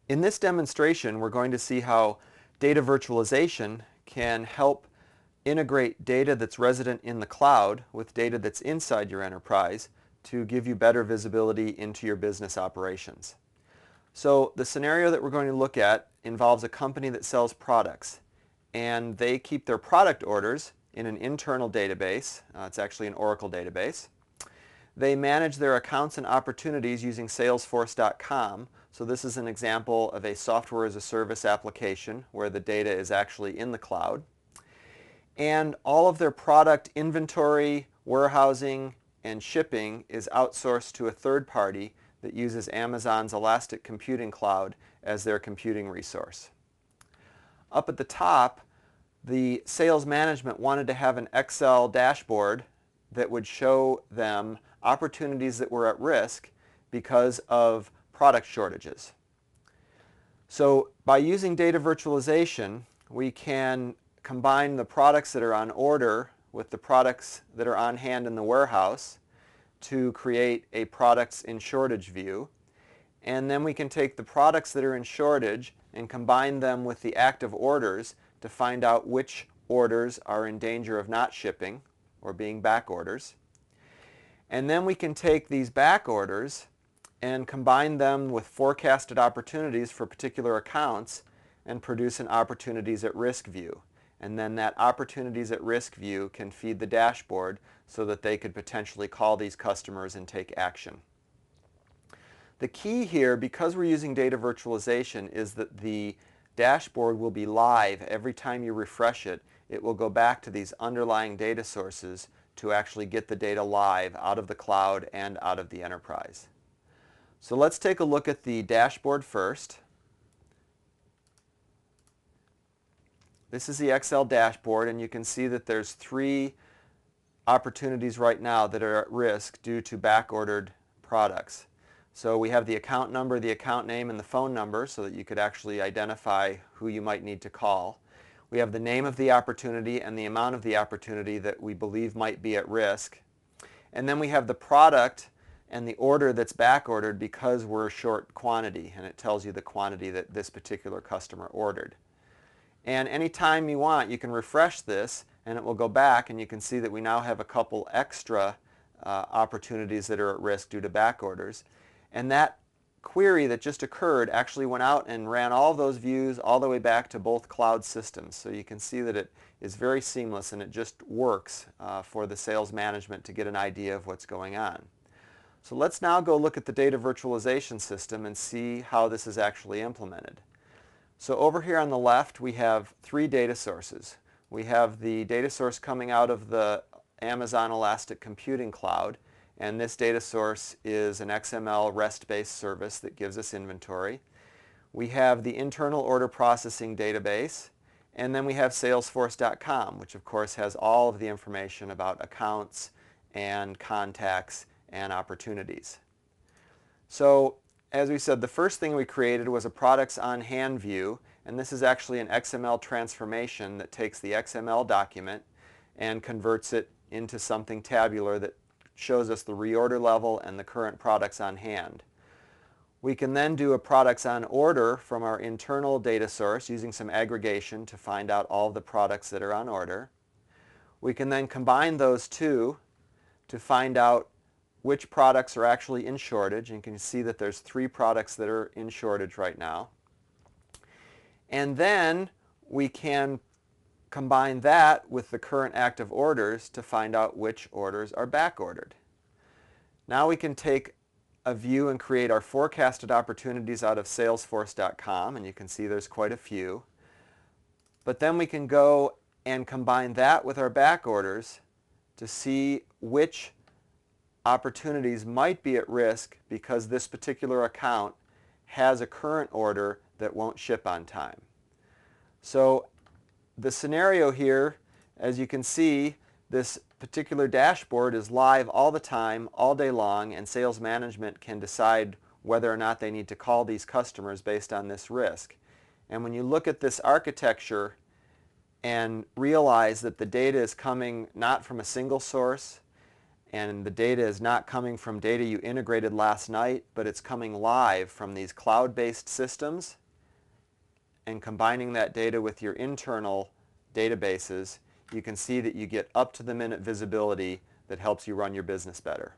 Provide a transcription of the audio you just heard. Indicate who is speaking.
Speaker 1: In this demonstration, we're going to see how data virtualization can help integrate data that's resident in the cloud with data that's inside your enterprise to give you better visibility into your business operations. So the scenario that we're going to look at involves a company that sells products, and they keep their product orders in an internal database. It's actually an Oracle database. They manage their accounts and opportunities using Salesforce.com. So this is an example of a software as a service application where the data is actually in the cloud. And all of their product inventory, warehousing, and shipping is outsourced to a third party that uses Amazon's Elastic Computing Cloud as their computing resource. Up at the top, the sales management wanted to have an Excel dashboard that would show them opportunities that were at risk because of product shortages. So by using data virtualization, we can combine the products that are on order with the products that are on hand in the warehouse to create a products in shortage view. And then we can take the products that are in shortage and combine them with the active orders to find out which orders are in danger of not shipping or being back orders. And then we can take these back orders and combine them with forecasted opportunities for particular accounts and produce an opportunities at risk view. And then that opportunities at risk view can feed the dashboard so that they could potentially call these customers and take action. The key here, because we're using data virtualization, is that the dashboard will be live every time you refresh it. It will go back to these underlying data sources to actually get the data live out of the cloud and out of the enterprise. So let's take a look at the dashboard first. This is the Excel dashboard, and you can see that there's 3 opportunities right now that are at risk due to back-ordered products. So we have the account number, the account name, and the phone number so that you could actually identify who you might need to call. We have the name of the opportunity and the amount of the opportunity that we believe might be at risk. And then we have the product and the order that's back ordered because we're short quantity, and it tells you the quantity that this particular customer ordered. And anytime you want, you can refresh this and it will go back, and you can see that we now have a couple extra opportunities that are at risk due to back orders. And that query that just occurred actually went out and ran all those views all the way back to both cloud systems. So you can see that it is very seamless, and it just works for the sales management to get an idea of what's going on. So let's now go look at the data virtualization system and see how this is actually implemented. So over here on the left, we have 3 data sources. We have the data source coming out of the Amazon Elastic Computing Cloud, and this data source is an XML REST-based service that gives us inventory. We have the internal order processing database, and then we have Salesforce.com, which of course has all of the information about accounts and contacts and opportunities. So as we said, the first thing we created was a products on hand view, and this is actually an XML transformation that takes the XML document and converts it into something tabular that shows us the reorder level and the current products on hand. We can then do a products on order from our internal data source using some aggregation to find out all of the products that are on order. We can then combine those two to find out which products are actually in shortage, and you can see that there's 3 products that are in shortage right now. And then we can combine that with the current active orders to find out which orders are back ordered. Now we can take a view and create our forecasted opportunities out of Salesforce.com, and you can see there's quite a few. But then we can go and combine that with our back orders to see which opportunities might be at risk because this particular account has a current order that won't ship on time. So the scenario here, as you can see, this particular dashboard is live all the time, all day long, and sales management can decide whether or not they need to call these customers based on this risk. And when you look at this architecture and realize that the data is coming not from a single source, and the data is not coming from data you integrated last night, but it's coming live from these cloud-based systems, and combining that data with your internal databases, you can see that you get up-to-the-minute visibility that helps you run your business better.